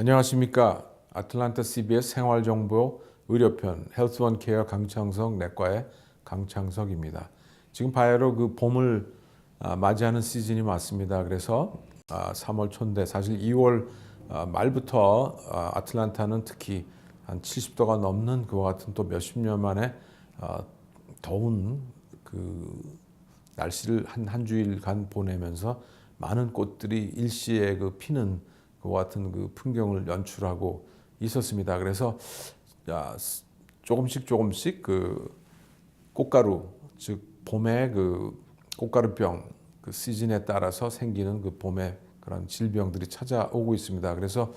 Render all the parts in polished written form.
안녕하십니까. 아틀란타 CBS 생활정보 의료편 헬스원케어 강창석 내과의 강창석입니다. 지금 바야흐로 그 봄을 맞이하는 시즌이 왔습니다. 그래서 3월 초인데 사실 2월 말부터 아틀란타는 특히 한 70도가 넘는 그와 같은 또 몇십 년 만에 더운 그 날씨를 한 주일간 보내면서 많은 꽃들이 일시에 그 피는 그와 같은 그 풍경을 연출하고 있었습니다. 그래서 조금씩 그 꽃가루, 즉 봄의 그 꽃가루병 그 시즌에 따라서 생기는 그 봄의 그런 질병들이 찾아오고 있습니다. 그래서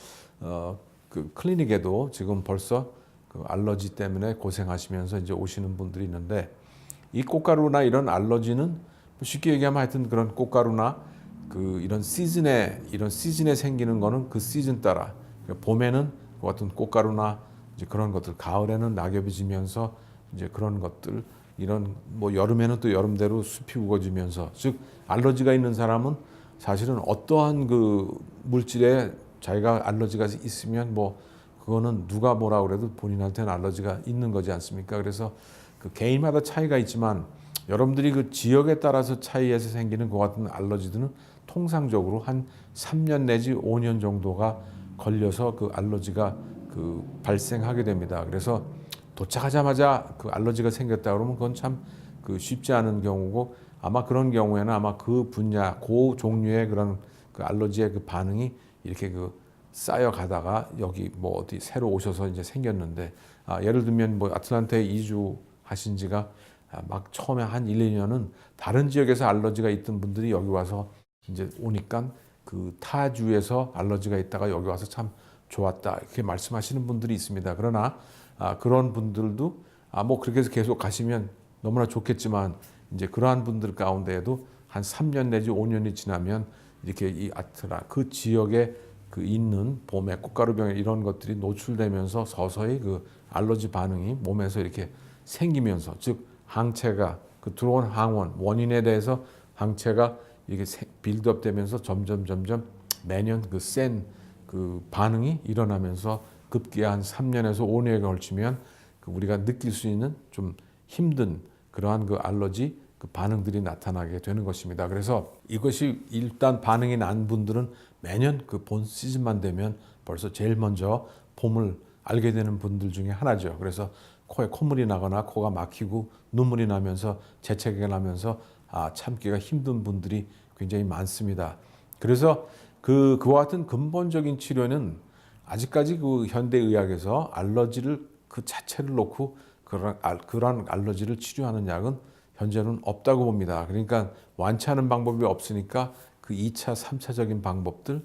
그 클리닉에도 지금 벌써 그 알러지 때문에 고생하시면서 이제 오시는 분들이 있는데, 이 꽃가루나 이런 알러지는 쉽게 얘기하면 하여튼 그런 꽃가루나 그 이런 시즌에 생기는 거는 그 시즌 따라, 그러니까 봄에는 그 같은 꽃가루나 이제 그런 것들, 가을에는 낙엽이 지면서 이제 그런 것들, 이런 뭐 여름에는 또 여름대로 숲이 우거지면서, 즉 알러지가 있는 사람은 사실은 어떠한 그 물질에 자기가 알러지가 있으면 뭐 그거는 누가 뭐라 그래도 본인한테는 알러지가 있는 거지 않습니까? 그래서 그 개인마다 차이가 있지만 여러분들이 그 지역에 따라서 차이에서 생기는 그 같은 알러지들은 통상적으로 한 3년 내지 5년 정도가 걸려서 그 알러지가 그 발생하게 됩니다. 그래서 도착하자마자 그 알러지가 생겼다 그러면 그건 참 그 쉽지 않은 경우고, 아마 그런 경우에는 아마 그 분야, 그 종류의 그런 그 알러지의 그 반응이 이렇게 그 쌓여가다가 여기 뭐 어디 새로 오셔서 이제 생겼는데, 예를 들면 뭐 아틀란타에 이주하신 지가 막 처음에 한 1, 2년은 다른 지역에서 알러지가 있던 분들이 여기 와서 이제 오니까 그 타주에서 알러지가 있다가 여기 와서 참 좋았다 이렇게 말씀하시는 분들이 있습니다. 그러나 그런 분들도 뭐 그렇게 해서 계속 가시면 너무나 좋겠지만, 이제 그러한 분들 가운데에도 한 3년 내지 5년이 지나면 이렇게 이 아틀라 그 지역에 그 있는 봄의 꽃가루병 이런 것들이 노출되면서 서서히 그 알러지 반응이 몸에서 이렇게 생기면서, 즉 항체가 그 들어온 항원 원인에 대해서 항체가 이게 빌드업되면서 점점 매년 그 센 그 반응이 일어나면서 급기야 한 3년에서 5년에 걸치면 그 우리가 느낄 수 있는 좀 힘든 그러한 그 알러지 그 반응들이 나타나게 되는 것입니다. 그래서 이것이 일단 반응이 난 분들은 매년 그 본 시즌만 되면 벌써 제일 먼저 봄을 알게 되는 분들 중에 하나죠. 그래서 코에 콧물이 나거나 코가 막히고 눈물이 나면서 재채기가 나면서 참기가 힘든 분들이 굉장히 많습니다. 그래서 그와 같은 근본적인 치료는 아직까지 그 현대의학에서 알러지를 그 자체를 놓고 그런 알러지를 치료하는 약은 현재는 없다고 봅니다. 그러니까 완치하는 방법이 없으니까 그 2차, 3차적인 방법들,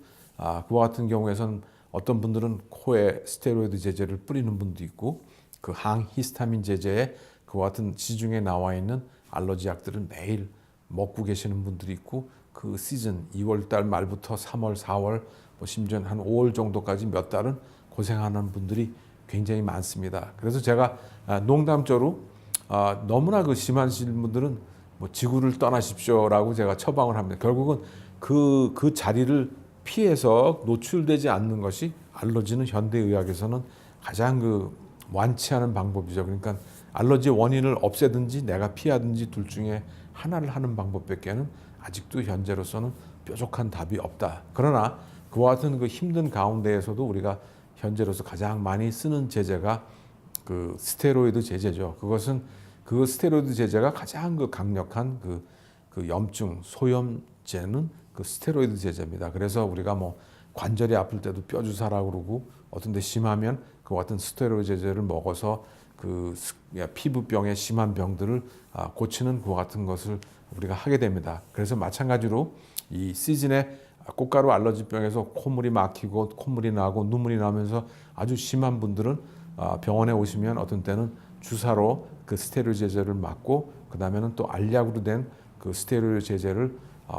그와 같은 경우에선 어떤 분들은 코에 스테로이드 제제를 뿌리는 분도 있고, 그 항히스타민 제제에 그와 같은 시중에 나와 있는 알러지 약들을 매일 먹고 계시는 분들이 있고, 그 시즌 2월 달 말부터 3월, 4월, 뭐 심지어 한 5월 정도까지 몇 달은 고생하는 분들이 굉장히 많습니다. 그래서 제가 농담조로 너무나 그 심하신 분들은 뭐 지구를 떠나십시오라고 제가 처방을 합니다. 결국은 그 자리를 피해서 노출되지 않는 것이 알러지는 현대의학에서는 가장 그 완치하는 방법이죠. 그러니까 알러지 원인을 없애든지 내가 피하든지 둘 중에 하나를 하는 방법밖에는 아직도 현재로서는 뾰족한 답이 없다. 그러나 그와 같은 그 힘든 가운데에서도 우리가 현재로서 가장 많이 쓰는 제제가 그 스테로이드 제제죠. 그것은 그 스테로이드 제제가 가장 그 강력한 그 염증 소염제는 그 스테로이드 제제입니다. 그래서 우리가 뭐 관절이 아플 때도 뼈 주사라고 그러고, 어떤 데 심하면 그 같은 스테로이드 제제를 먹어서 그 피부병의 심한 병들을 고치는 그 같은 것을 우리가 하게 됩니다. 그래서 마찬가지로 이 시즌에 꽃가루 알러지병에서 콧물이 막히고 콧물이 나고 눈물이 나면서 아주 심한 분들은 병원에 오시면 어떤 때는 주사로 그 스테로이드 제제를 맞고, 그 다음에는 또 알약으로 된 그 스테로이드 제제를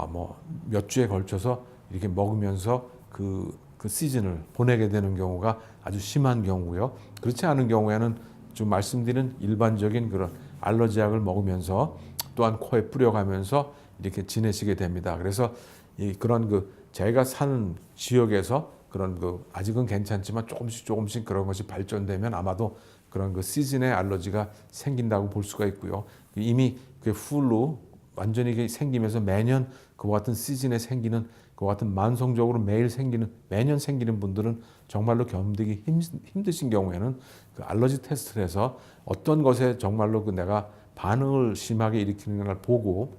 뭐 몇 주에 걸쳐서 이렇게 먹으면서 그 시즌을 보내게 되는 경우가 아주 심한 경우고요. 그렇지 않은 경우에는 지금 말씀드린 일반적인 그런 알러지 약을 먹으면서 또한 코에 뿌려가면서 이렇게 지내시게 됩니다. 그래서 그런 그 제가 사는 지역에서 그런 그 아직은 괜찮지만 조금씩 그런 것이 발전되면 아마도 그런 그 시즌의 알러지가 생긴다고 볼 수가 있고요. 이미 그 풀로 완전히 생기면서 매년 그와 같은 시즌에 생기는 그와 같은 만성적으로 매년 생기는 분들은 정말로 견디기 힘드신 경우에는 그 알러지 테스트를 해서 어떤 것에 정말로 그 내가 반응을 심하게 일으키는 걸 보고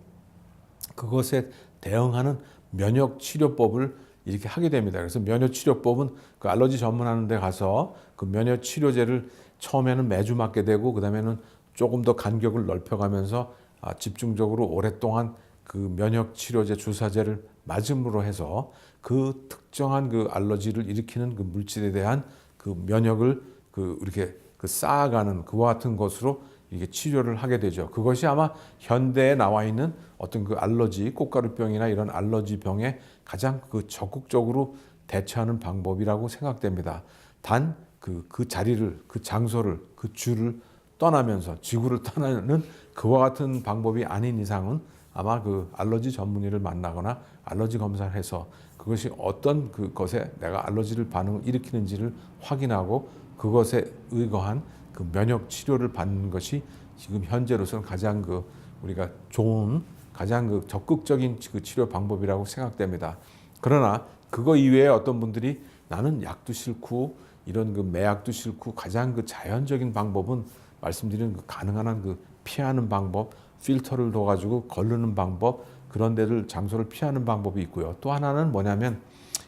그것에 대응하는 면역 치료법을 이렇게 하게 됩니다. 그래서 면역 치료법은 그 알러지 전문하는 데 가서 그 면역 치료제를 처음에는 매주 맞게 되고 그다음에는 조금 더 간격을 넓혀가면서 집중적으로 오랫동안 그 면역 치료제 주사제를 맞음으로 해서 그 특정한 그 알러지를 일으키는 그 물질에 대한 그 면역을 그 이렇게 그 쌓아가는 그와 같은 것으로 이게 치료를 하게 되죠. 그것이 아마 현대에 나와 있는 어떤 그 알러지, 꽃가루병이나 이런 알러지 병에 가장 그 적극적으로 대처하는 방법이라고 생각됩니다. 단 그 자리를, 그 장소를, 그 주를 떠나면서 지구를 떠나는 그와 같은 방법이 아닌 이상은 아마 그 알러지 전문의를 만나거나 알러지 검사를 해서 그것이 어떤 그것에 내가 알러지를 반응을 일으키는지를 확인하고 그것에 의거한 그 면역 치료를 받는 것이 지금 현재로서는 가장 그 우리가 좋은 가장 그 적극적인 그 치료 방법이라고 생각됩니다. 그러나 그거 이외에 어떤 분들이 나는 약도 싫고 이런 그 매약도 싫고 가장 그 자연적인 방법은 말씀드린 그 가능한 한 그 피하는 방법, 필터를 둬가지고 거르는 방법, 그런 데를 장소를 피하는 방법이 있고요. 또 하나는 뭐냐면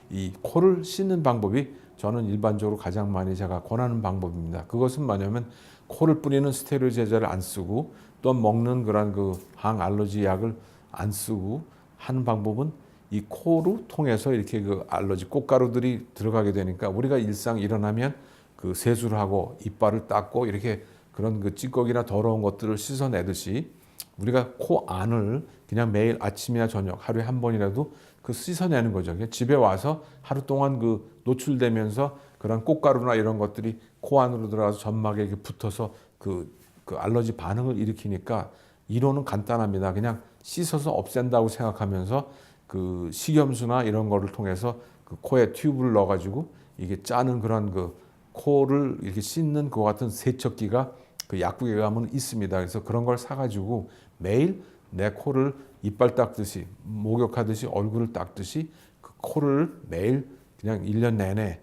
이 코를 씻는 방법이 저는 일반적으로 가장 많이 제가 권하는 방법입니다. 그것은 뭐냐면 코를 뿌리는 스테로이드 제제를 안 쓰고 또 먹는 그런 그 항알러지 약을 안 쓰고 하는 방법은 이 코로 통해서 이렇게 그 알러지 꽃가루들이 들어가게 되니까 우리가 일상 일어나면 그 세수를 하고 이빨을 닦고 이렇게 그런 그 찌꺼기나 더러운 것들을 씻어내듯이 우리가 코 안을 그냥 매일 아침이나 저녁 하루에 한 번이라도 그 씻어내는 거죠. 집에 와서 하루 동안 그 노출되면서 그런 꽃가루나 이런 것들이 코 안으로 들어가서 점막에 이렇게 붙어서 그 알러지 반응을 일으키니까 이론은 간단합니다. 그냥 씻어서 없앤다고 생각하면서 그 식염수나 이런 거를 통해서 그 코에 튜브를 넣어가지고 이게 짜는 그런 그 코를 이렇게 씻는 그 같은 세척기가 그 약국에 가면 있습니다. 그래서 그런 걸 사가지고 매일 내 코를 이빨 닦듯이 목욕하듯이 얼굴을 닦듯이 그 코를 매일 그냥 1년 내내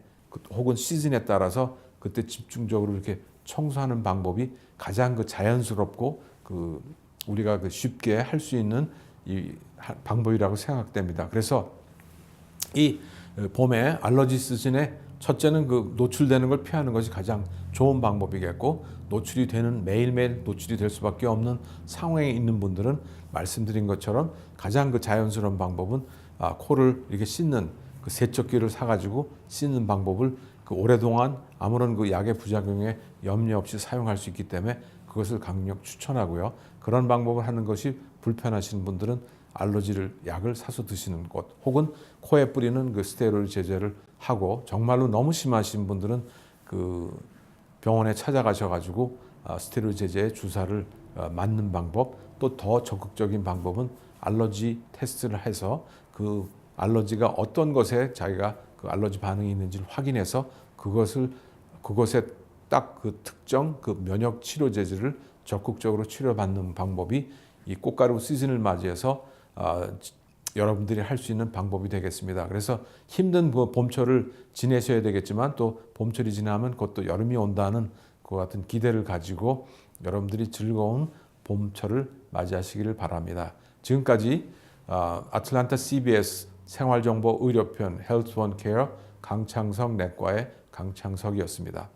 혹은 시즌에 따라서 그때 집중적으로 이렇게 청소하는 방법이 가장 그 자연스럽고 그 우리가 그 쉽게 할 수 있는 이 방법이라고 생각됩니다. 그래서 이 봄에 알러지 시즌에 첫째는 그 노출되는 걸 피하는 것이 가장 좋은 방법이겠고 노출이 되는 매일매일 노출이 될 수밖에 없는 상황에 있는 분들은 말씀드린 것처럼 가장 그 자연스러운 방법은 코를 이렇게 씻는 그 세척기를 사가지고 씻는 방법을 그 오랫동안 아무런 그 약의 부작용에 염려 없이 사용할 수 있기 때문에 그것을 강력 추천하고요. 그런 방법을 하는 것이 불편하신 분들은 알러지를 약을 사서 드시는 것 혹은 코에 뿌리는 그 스테로이드 제제를 하고 정말로 너무 심하신 분들은 그 병원에 찾아가셔가지고 스테로이드 제제의 주사를 맞는 방법 또 더 적극적인 방법은 알러지 테스트를 해서 그 알러지가 어떤 것에 자기가 그 알러지 반응이 있는지를 확인해서 그것에 딱 그 특정 그 면역 치료 제제를 적극적으로 치료받는 방법이 이 꽃가루 시즌을 맞이해서 여러분들이 할 수 있는 방법이 되겠습니다. 그래서 힘든 그 봄철을 지내셔야 되겠지만 또 봄철이 지나면 그것도 여름이 온다는 그 같은 기대를 가지고 여러분들이 즐거운 봄철을 맞이하시기를 바랍니다. 지금까지 아틀란타 CBS 생활정보 의료편 헬스 원 케어 강창석 내과의 강창석이었습니다.